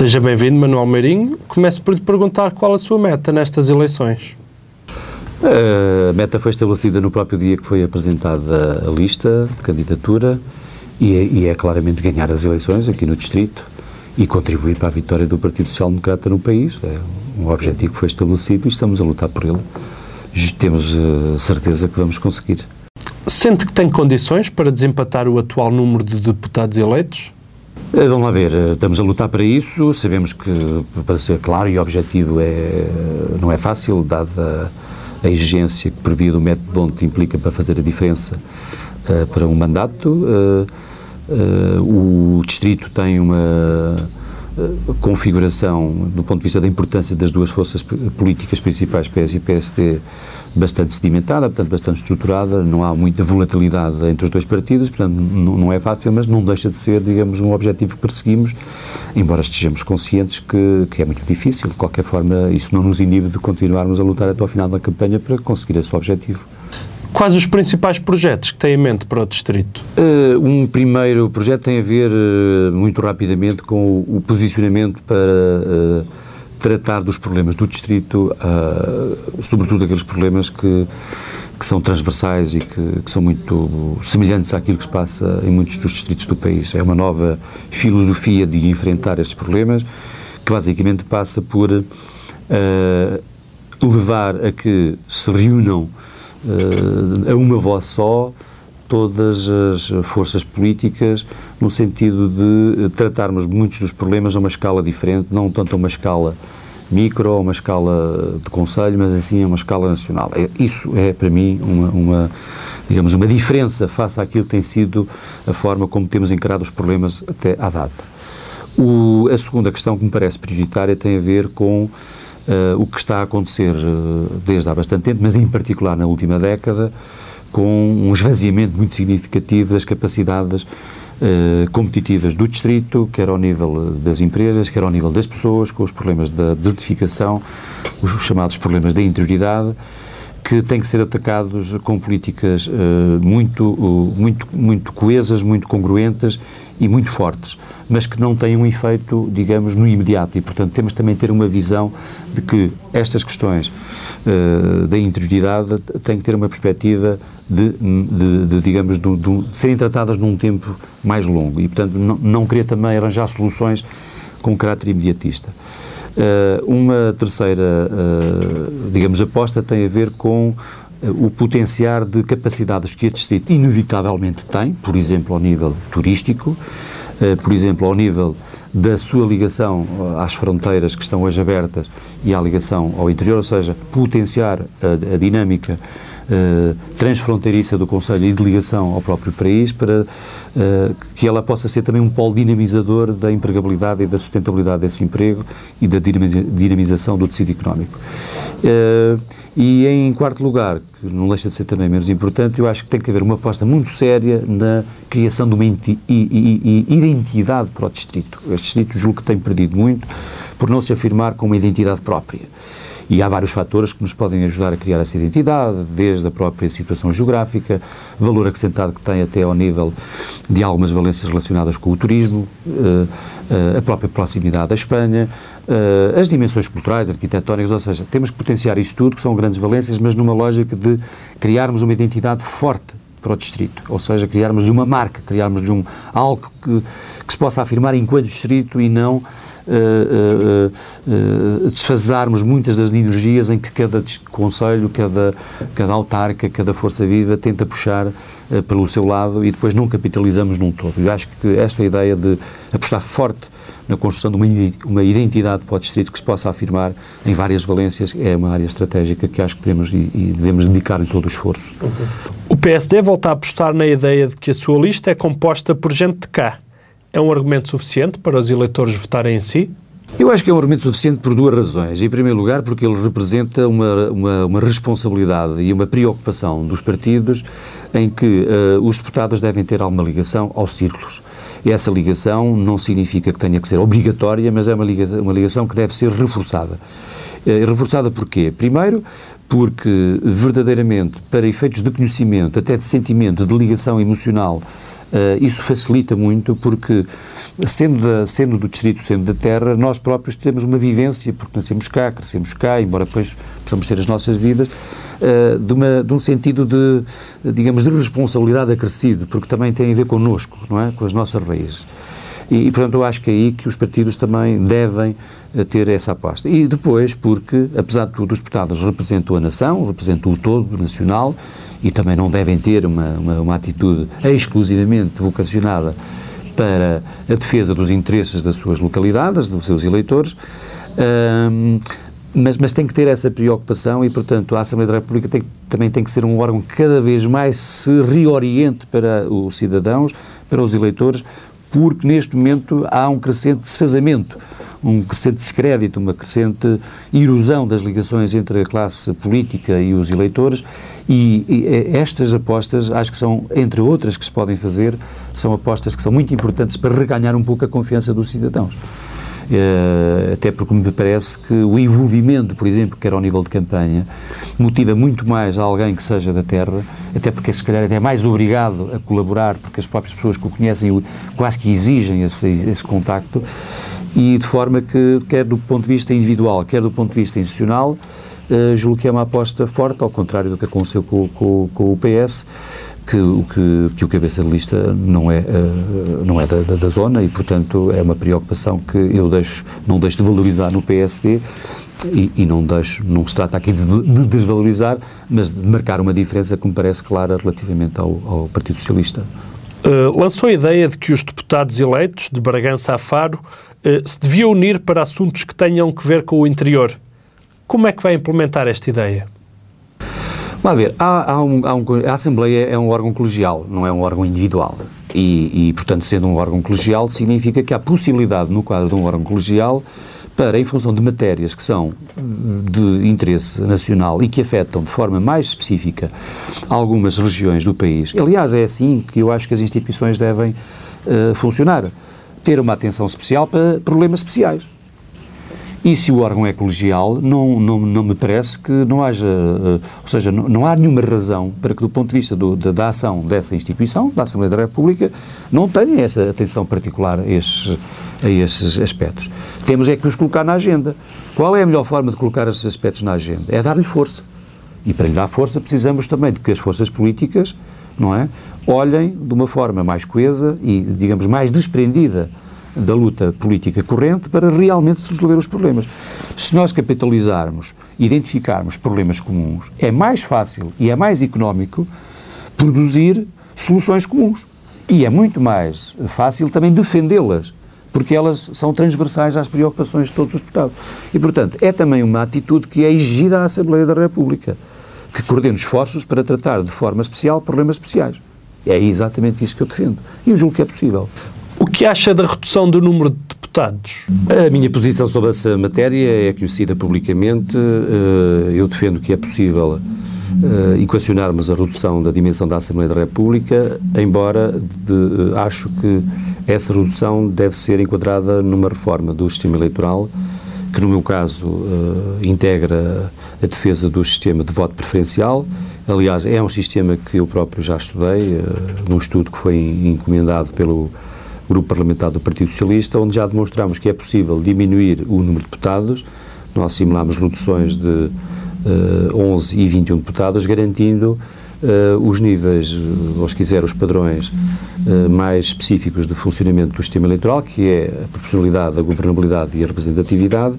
Seja bem-vindo, Manuel Meirinho. Começo por lhe perguntar qual a sua meta nestas eleições. A meta foi estabelecida no próprio dia que foi apresentada a lista de candidatura e é claramente ganhar as eleições aqui no Distrito e contribuir para a vitória do Partido Social Democrata no país. É um objetivo que foi estabelecido e estamos a lutar por ele. Temos certeza que vamos conseguir. Sente que tem condições para desempatar o atual número de deputados eleitos? Vamos lá ver, estamos a lutar para isso, sabemos que, para ser claro e objetivo, não é fácil, dada a exigência que por via do método de onde implica para fazer a diferença para um mandato. O Distrito tem uma configuração, do ponto de vista da importância das duas forças políticas principais, PS e PSD, bastante sedimentada, portanto bastante estruturada, não há muita volatilidade entre os dois partidos, portanto não é fácil, mas não deixa de ser, digamos, um objetivo que perseguimos, embora estejamos conscientes que é muito difícil. De qualquer forma, isso não nos inibe de continuarmos a lutar até ao final da campanha para conseguir esse objetivo. Quais os principais projetos que tem em mente para o Distrito? Um primeiro projeto tem a ver, muito rapidamente, com o posicionamento para tratar dos problemas do Distrito, sobretudo aqueles problemas que são transversais e que são muito semelhantes àquilo que se passa em muitos dos distritos do país. É uma nova filosofia de enfrentar estes problemas, que basicamente passa por levar a que se reúnam a uma voz só todas as forças políticas, no sentido de tratarmos muitos dos problemas a uma escala diferente, não tanto a uma escala micro, a uma escala de concelho, mas assim a uma escala nacional. Isso é, para mim, digamos, uma diferença face àquilo que tem sido a forma como temos encarado os problemas até à data. A segunda questão que me parece prioritária tem a ver com o que está a acontecer desde há bastante tempo, mas em particular na última década, com um esvaziamento muito significativo das capacidades competitivas do Distrito, quer ao nível das empresas, quer ao nível das pessoas, com os problemas da desertificação, os chamados problemas da interioridade, que têm que ser atacados com políticas muito coesas, muito congruentes e muito fortes, mas que não têm um efeito, digamos, no imediato. E, portanto, temos também de ter uma visão de que estas questões da interioridade têm que ter uma perspectiva de serem tratadas num tempo mais longo. E, portanto, não querer também arranjar soluções com caráter imediatista. Uma terceira, digamos, aposta tem a ver com o potenciar de capacidades que este Distrito inevitavelmente tem, por exemplo, ao nível turístico, por exemplo, ao nível da sua ligação às fronteiras que estão hoje abertas e à ligação ao interior, ou seja, potenciar a dinâmica transfronteiriça do Conselho e de ligação ao próprio país para que ela possa ser também um polo dinamizador da empregabilidade e da sustentabilidade desse emprego e da dinamização do tecido económico. E em quarto lugar, que não deixa de ser também menos importante, eu acho que tem que haver uma aposta muito séria na criação de uma identidade para o Distrito. Este Distrito julgo que tem perdido muito por não se afirmar com uma identidade própria. E há vários fatores que nos podem ajudar a criar essa identidade, desde a própria situação geográfica, valor acrescentado que tem até ao nível de algumas valências relacionadas com o turismo, a própria proximidade à Espanha, as dimensões culturais, arquitetónicas, ou seja, temos que potenciar isto tudo, que são grandes valências, mas numa lógica de criarmos uma identidade forte para o Distrito, ou seja, criarmos de uma marca, criarmos de algo que se possa afirmar enquanto Distrito e não desfazarmos muitas das energias em que cada concelho, cada autarca, cada força viva tenta puxar pelo seu lado e depois não capitalizamos num todo. Eu acho que esta ideia de apostar forte na construção de uma identidade para o Distrito que se possa afirmar em várias valências é uma área estratégica que acho que devemos dedicar-lhe todo o esforço. O PSD volta a apostar na ideia de que a sua lista é composta por gente de cá. É um argumento suficiente para os eleitores votarem em si? Eu acho que é um argumento suficiente por duas razões. Em primeiro lugar, porque ele representa uma responsabilidade e uma preocupação dos partidos em que os deputados devem ter alguma ligação aos círculos. E essa ligação não significa que tenha que ser obrigatória, mas é uma ligação que deve ser reforçada. Reforçada porquê? Primeiro, porque verdadeiramente, para efeitos de conhecimento, até de sentimento, de ligação emocional Isso facilita muito porque, sendo do distrito, sendo da terra, nós próprios temos uma vivência, porque nascemos cá, crescemos cá, embora depois possamos ter as nossas vidas, de um sentido de, digamos, de responsabilidade acrescido, porque também tem a ver connosco, não é? Com as nossas raízes. E, portanto, eu acho que é aí que os partidos também devem ter essa aposta. E depois, porque, apesar de tudo, os deputados representam a nação, representam o todo nacional e também não devem ter uma atitude exclusivamente vocacionada para a defesa dos interesses das suas localidades, dos seus eleitores, mas tem que ter essa preocupação e, portanto, a Assembleia da República também tem que ser um órgão que cada vez mais se reoriente para os cidadãos, para os eleitores, porque neste momento há um crescente desfazamento, um crescente descrédito, uma crescente erosão das ligações entre a classe política e os eleitores e estas apostas, acho que são, entre outras que se podem fazer, são apostas que são muito importantes para reganhar um pouco a confiança dos cidadãos. Até porque me parece que o envolvimento, por exemplo, quer ao nível de campanha, motiva muito mais a alguém que seja da terra, até porque se calhar é mais obrigado a colaborar, porque as próprias pessoas que o conhecem quase que exigem esse contacto, e de forma que, quer do ponto de vista individual, quer do ponto de vista institucional, julgo que é uma aposta forte, ao contrário do que aconteceu com o PS, que o cabeça de lista não é da zona e, portanto, é uma preocupação que eu não deixo de valorizar no PSD e não se trata aqui de desvalorizar, mas de marcar uma diferença que me parece clara relativamente ao Partido Socialista. Lançou a ideia de que os deputados eleitos de Bragança a Faro se deviam unir para assuntos que tenham que ver com o interior. Como é que vai implementar esta ideia? Vamos ver, a Assembleia é um órgão colegial, não é um órgão individual. E, portanto, sendo um órgão colegial, significa que há possibilidade, no quadro de um órgão colegial, para, em função de matérias que são de interesse nacional e que afetam de forma mais específica algumas regiões do país. Aliás, é assim que eu acho que as instituições devem funcionar. Ter uma atenção especial para problemas especiais. E se o órgão é colegial, não me parece que não haja, ou seja, não há nenhuma razão para que, do ponto de vista da ação dessa instituição, da Assembleia da República, não tenha essa atenção particular a esses aspectos. Temos é que os colocar na agenda. Qual é a melhor forma de colocar esses aspectos na agenda? É dar-lhe força. E para lhe dar força precisamos também de que as forças políticas, não é, olhem de uma forma mais coesa e, digamos, mais desprendida da luta política corrente para realmente resolver os problemas. Se nós capitalizarmos, identificarmos problemas comuns, é mais fácil e é mais económico produzir soluções comuns. E é muito mais fácil também defendê-las, porque elas são transversais às preocupações de todos os deputados. E, portanto, é também uma atitude que é exigida à Assembleia da República, que coordene esforços para tratar de forma especial problemas especiais. É exatamente isso que eu defendo. E eu julgo que é possível. O que acha da redução do número de deputados? A minha posição sobre essa matéria é conhecida publicamente. Eu defendo que é possível equacionarmos a redução da dimensão da Assembleia da República, embora acho que essa redução deve ser enquadrada numa reforma do sistema eleitoral, que no meu caso integra a defesa do sistema de voto preferencial. Aliás, é um sistema que eu próprio já estudei, num estudo que foi encomendado pelo Grupo Parlamentar do Partido Socialista, onde já demonstramos que é possível diminuir o número de deputados. Nós simulámos reduções de 11 e 21 deputados, garantindo os níveis, ou se quiser, os padrões mais específicos de funcionamento do sistema eleitoral, que é a proporcionalidade, a governabilidade e a representatividade.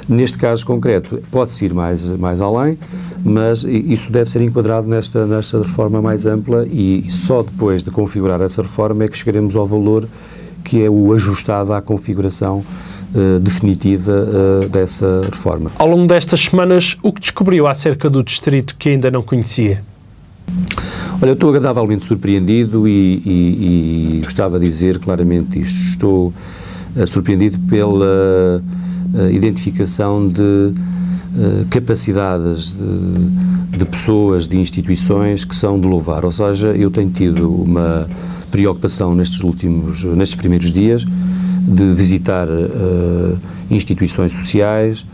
Neste caso concreto, pode-se ir mais além, mas isso deve ser enquadrado nesta reforma mais ampla e só depois de configurar essa reforma é que chegaremos ao valor que é o ajustado à configuração definitiva dessa reforma. Ao longo destas semanas, o que descobriu acerca do distrito que ainda não conhecia? Olha, eu estou agradavelmente surpreendido e gostava de dizer claramente isto. Estou surpreendido pela identificação de capacidades de pessoas, de instituições que são de louvar. Ou seja, eu tenho tido uma preocupação nestes primeiros dias de visitar instituições sociais,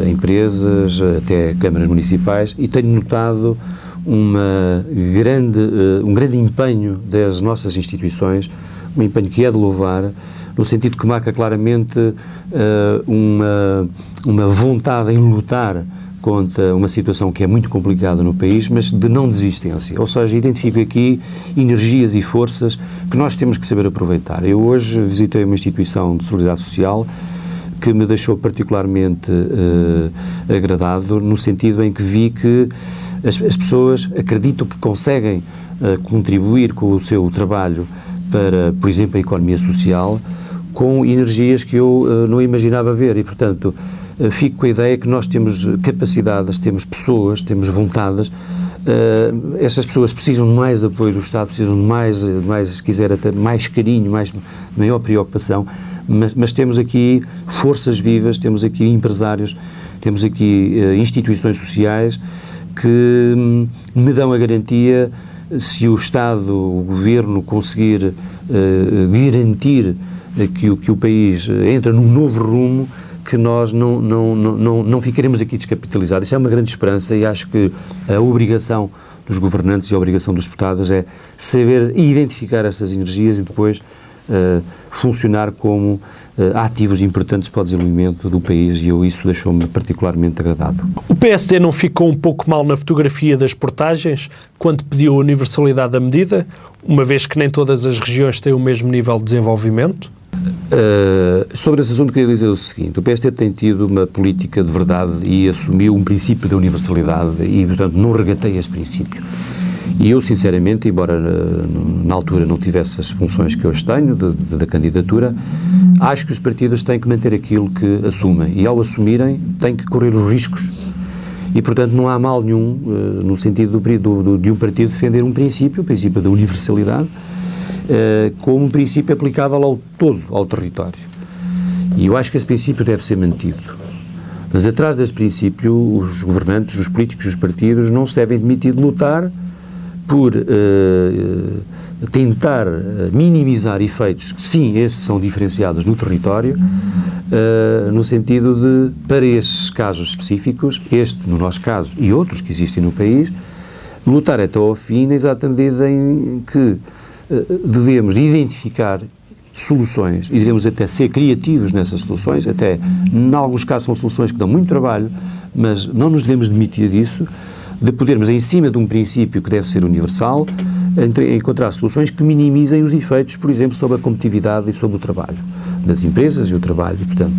empresas, até câmaras municipais, e tenho notado um grande empenho das nossas instituições, um empenho que é de louvar, no sentido que marca claramente uma vontade em lutar contra uma situação que é muito complicada no país, mas de não desistência. Ou seja, identifico aqui energias e forças que nós temos que saber aproveitar. Eu hoje visitei uma instituição de solidariedade social que me deixou particularmente agradado, no sentido em que vi que as pessoas acreditam que conseguem contribuir com o seu trabalho para, por exemplo, a economia social, com energias que eu não imaginava ver e, portanto, fico com a ideia que nós temos capacidades, temos pessoas, temos vontades. Essas pessoas precisam de mais apoio do Estado, precisam de mais, se quiser, até mais carinho, maior preocupação, mas temos aqui forças vivas, temos aqui empresários, temos aqui instituições sociais que me dão a garantia, se o Estado, o Governo conseguir garantir que o país entra num novo rumo, que nós não ficaremos aqui descapitalizados. Isso é uma grande esperança e acho que a obrigação dos governantes e a obrigação dos deputados é saber identificar essas energias e depois funcionar como ativos importantes para o desenvolvimento do país, e isso deixou-me particularmente agradado. O PSD não ficou um pouco mal na fotografia das portagens quando pediu a universalidade da medida, uma vez que nem todas as regiões têm o mesmo nível de desenvolvimento? Sobre esse assunto queria dizer o seguinte: o PSD tem tido uma política de verdade e assumiu um princípio da universalidade e, portanto, não regatei esse princípio. E eu, sinceramente, embora na altura não tivesse as funções que hoje tenho da candidatura, acho que os partidos têm que manter aquilo que assumem e, ao assumirem, têm que correr os riscos. E, portanto, não há mal nenhum no sentido de um partido defender um princípio, o princípio da universalidade, como um princípio aplicável ao território. E eu acho que esse princípio deve ser mantido. Mas atrás desse princípio, os governantes, os políticos, os partidos não se devem demitir de lutar por tentar minimizar efeitos que, sim, esses são diferenciados no território, no sentido de, para esses casos específicos, este, no nosso caso, e outros que existem no país, lutar até ao fim, na exata medida em que devemos identificar soluções e devemos até ser criativos nessas soluções, até, em alguns casos, são soluções que dão muito trabalho, mas não nos devemos demitir disso, de podermos, em cima de um princípio que deve ser universal, encontrar soluções que minimizem os efeitos, por exemplo, sobre a competitividade e sobre o trabalho das empresas e o trabalho, portanto.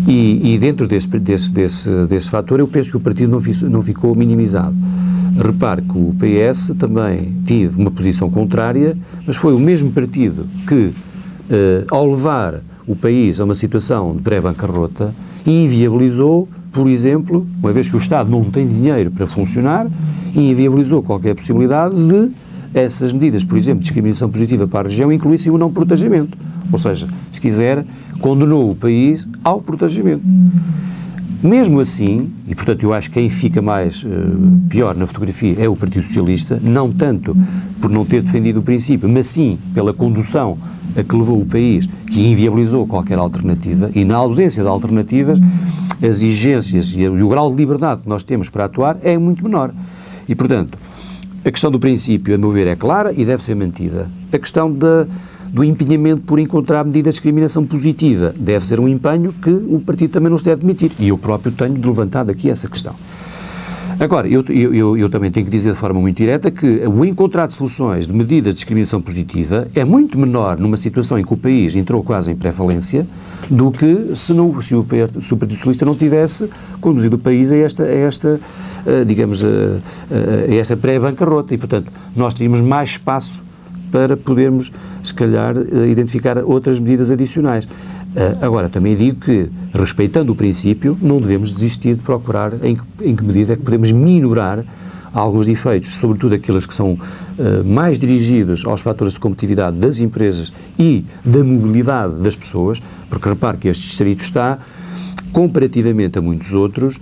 E dentro desse fator, eu penso que o partido não ficou minimizado. Repare que o PS também teve uma posição contrária, mas foi o mesmo partido que, ao levar o país a uma situação de pré-bancarrota, inviabilizou, por exemplo, uma vez que o Estado não tem dinheiro para funcionar, inviabilizou qualquer possibilidade de essas medidas, por exemplo, de discriminação positiva para a região, incluíssem o não protegimento. Ou seja, se quiser, condenou o país ao protegimento. Mesmo assim, e portanto eu acho que quem fica mais pior na fotografia é o Partido Socialista, não tanto por não ter defendido o princípio, mas sim pela condução a que levou o país, que inviabilizou qualquer alternativa, e na ausência de alternativas, as exigências e o grau de liberdade que nós temos para atuar é muito menor. E, portanto, a questão do princípio, a meu ver, é clara e deve ser mantida. A questão do empenhamento por encontrar medidas de discriminação positiva deve ser um empenho que o partido também não se deve demitir. E eu próprio tenho levantado aqui essa questão. Agora, eu também tenho que dizer de forma muito direta que o encontrar de soluções de medidas de discriminação positiva é muito menor numa situação em que o país entrou quase em pré-falência do que se o Partido Socialista não tivesse conduzido o país a esta pré-bancarrota. E, portanto, nós teríamos mais espaço para podermos, se calhar, identificar outras medidas adicionais. Agora, também digo que, respeitando o princípio, não devemos desistir de procurar em que medida é que podemos minorar alguns efeitos, sobretudo aqueles que são mais dirigidos aos fatores de competitividade das empresas e da mobilidade das pessoas, porque repare que este distrito está, comparativamente a muitos outros,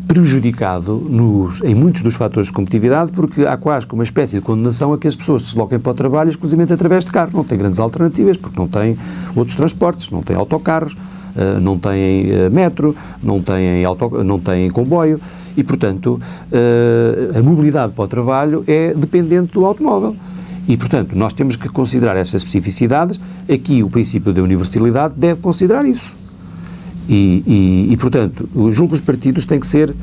prejudicado em muitos dos fatores de competitividade, porque há quase uma espécie de condenação a que as pessoas se desloquem para o trabalho exclusivamente através de carro. Não têm grandes alternativas, porque não têm outros transportes, não têm autocarros, não têm metro, não têm comboio, e, portanto, a mobilidade para o trabalho é dependente do automóvel. E, portanto, nós temos que considerar essas especificidades. Aqui, o princípio da universalidade deve considerar isso. E portanto, julgo que os partidos têm que ser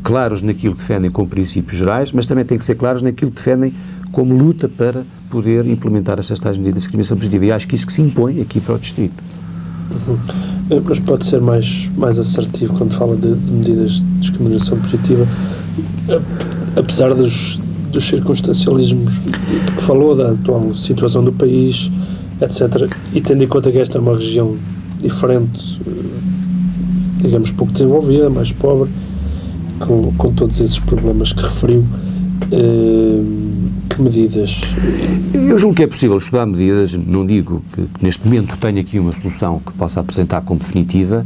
claros naquilo que defendem como princípios gerais, mas também têm que ser claros naquilo que defendem como luta para poder implementar essas tais medidas de discriminação positiva. E acho que isso que se impõe aqui para o Distrito. Mas pode ser mais assertivo quando fala de medidas de discriminação positiva, apesar dos circunstancialismos de que falou, da atual situação do país, etc. E tendo em conta que esta é uma região diferente, digamos, pouco desenvolvida, mais pobre, com todos esses problemas que referiu, que medidas? Eu julgo que é possível estudar medidas, não digo que neste momento tenha aqui uma solução que possa apresentar como definitiva,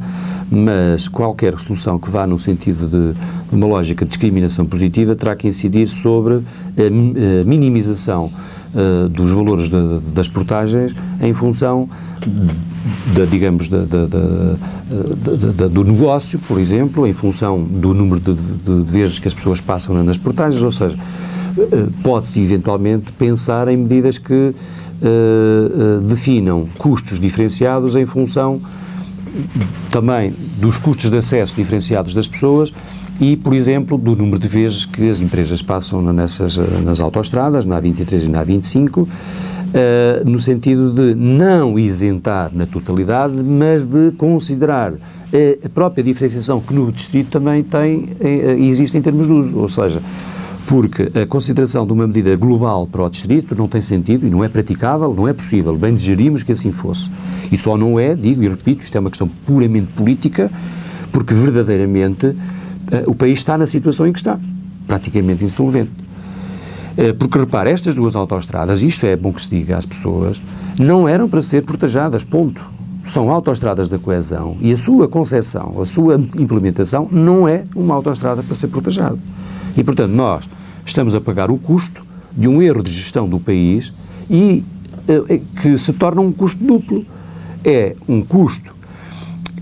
mas qualquer solução que vá no sentido de uma lógica de discriminação positiva terá que incidir sobre a minimização dos valores das portagens em função do negócio, por exemplo, em função do número de vezes que as pessoas passam nas portagens, ou seja, pode-se eventualmente pensar em medidas que definam custos diferenciados em função também dos custos de acesso diferenciados das pessoas e, por exemplo, do número de vezes que as empresas passam nas autoestradas, na A23 e na A25, no sentido de não isentar na totalidade, mas de considerar a própria diferenciação que no Distrito também existe em termos de uso, ou seja, porque a consideração de uma medida global para o Distrito não tem sentido e não é praticável, não é possível, bem desejaríamos que assim fosse. E só não é, digo e repito, isto é uma questão puramente política, porque verdadeiramente o país está na situação em que está, praticamente insolvente. Porque, repare, estas duas autoestradas, isto é bom que se diga às pessoas, não eram para ser protejadas, ponto. São autoestradas da coesão e a sua concepção, a sua implementação não é uma autoestrada para ser protejada. E, portanto, nós estamos a pagar o custo de um erro de gestão do país e que se torna um custo duplo. É um custo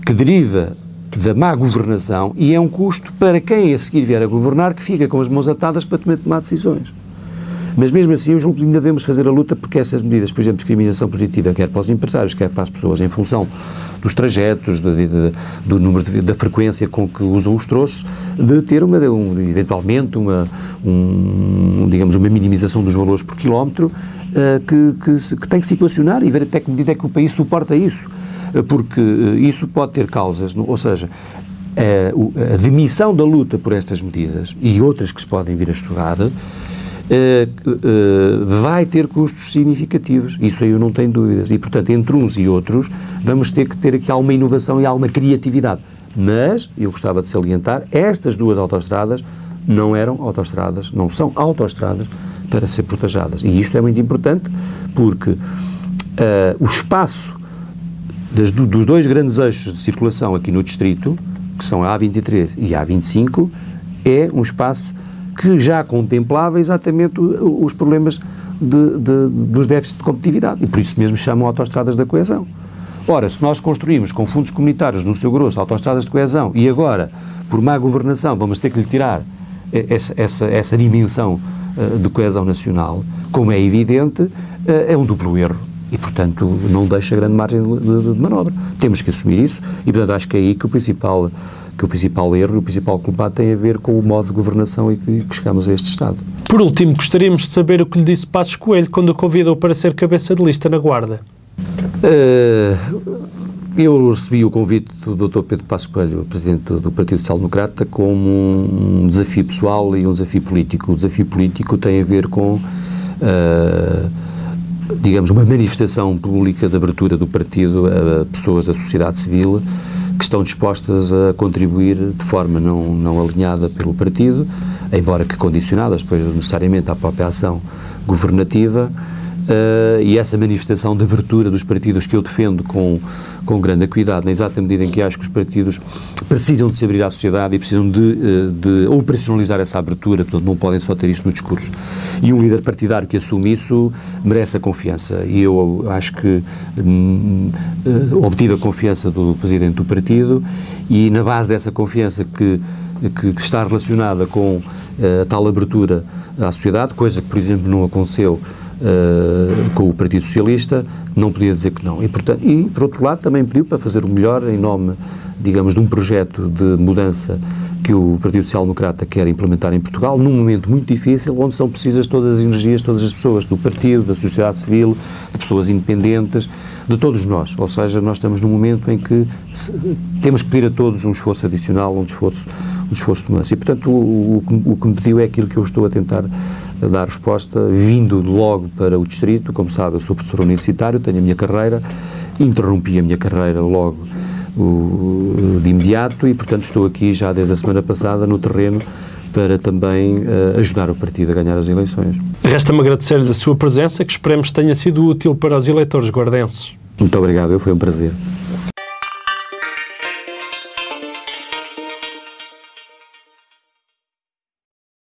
que deriva da má governação e é um custo para quem a seguir vier a governar que fica com as mãos atadas para tomar decisões. Mas mesmo assim, eu julgo que ainda devemos fazer a luta porque essas medidas, por exemplo, discriminação positiva, quer para os empresários, quer para as pessoas, em função dos trajetos, do número da frequência com que usam os troços, de ter eventualmente digamos, uma minimização dos valores por quilómetro que tem que se equacionar e ver até que medida é que o país suporta isso. Porque isso pode ter causas, ou seja, a demissão da luta por estas medidas e outras que se podem vir a estudar vai ter custos significativos, isso aí eu não tenho dúvidas, e portanto entre uns e outros vamos ter que ter aqui alguma inovação e alguma criatividade, mas eu gostava de salientar, estas duas autoestradas não são autoestradas para ser protejadas, e isto é muito importante porque o espaço dos dois grandes eixos de circulação aqui no Distrito, que são a A23 e a A25, é um espaço que já contemplava exatamente os problemas dos déficits de competitividade e por isso mesmo chamam autoestradas da coesão. Ora, se nós construímos com fundos comunitários no seu grosso autoestradas de coesão e agora, por má governação, vamos ter que lhe tirar essa dimensão de coesão nacional, como é evidente, é um duplo erro. E, portanto, não deixa grande margem de manobra. Temos que assumir isso e, portanto, acho que é aí que o principal erro, o principal culpado tem a ver com o modo de governação e que chegamos a este Estado. Por último, gostaríamos de saber o que lhe disse Passos Coelho quando o convidou para ser cabeça de lista na Guarda. Eu recebi o convite do Dr. Pedro Passos Coelho, Presidente do Partido Social Democrata, como um desafio pessoal e um desafio político. O desafio político tem a ver com digamos, uma manifestação pública de abertura do partido a pessoas da sociedade civil que estão dispostas a contribuir de forma não alinhada pelo partido, embora que condicionadas depois necessariamente à própria ação governativa, e essa manifestação de abertura dos partidos que eu defendo com grande cuidado, na exata medida em que acho que os partidos precisam de se abrir à sociedade e precisam de operacionalizar essa abertura, portanto não podem só ter isto no discurso. E um líder partidário que assume isso merece a confiança. E eu acho que obtive a confiança do Presidente do partido e na base dessa confiança que que está relacionada com a tal abertura à sociedade, coisa que, por exemplo, não aconteceu com o Partido Socialista, não podia dizer que não. E, portanto, por outro lado, também pediu para fazer o melhor em nome, digamos, de um projeto de mudança que o Partido Social Democrata quer implementar em Portugal, num momento muito difícil, onde são precisas todas as energias, todas as pessoas, do partido, da sociedade civil, de pessoas independentes, de todos nós. Ou seja, nós estamos num momento em que temos que pedir a todos um esforço adicional, um esforço de mudança. E, portanto, o que me pediu é aquilo que eu estou a tentar dar resposta, vindo logo para o Distrito. Como sabe, eu sou professor universitário, tenho a minha carreira, interrompi a minha carreira logo de imediato e, portanto, estou aqui já desde a semana passada no terreno para também ajudar o partido a ganhar as eleições. Resta-me agradecer-lhe a sua presença, que esperemos tenha sido útil para os eleitores guardenses. Muito obrigado, foi um prazer.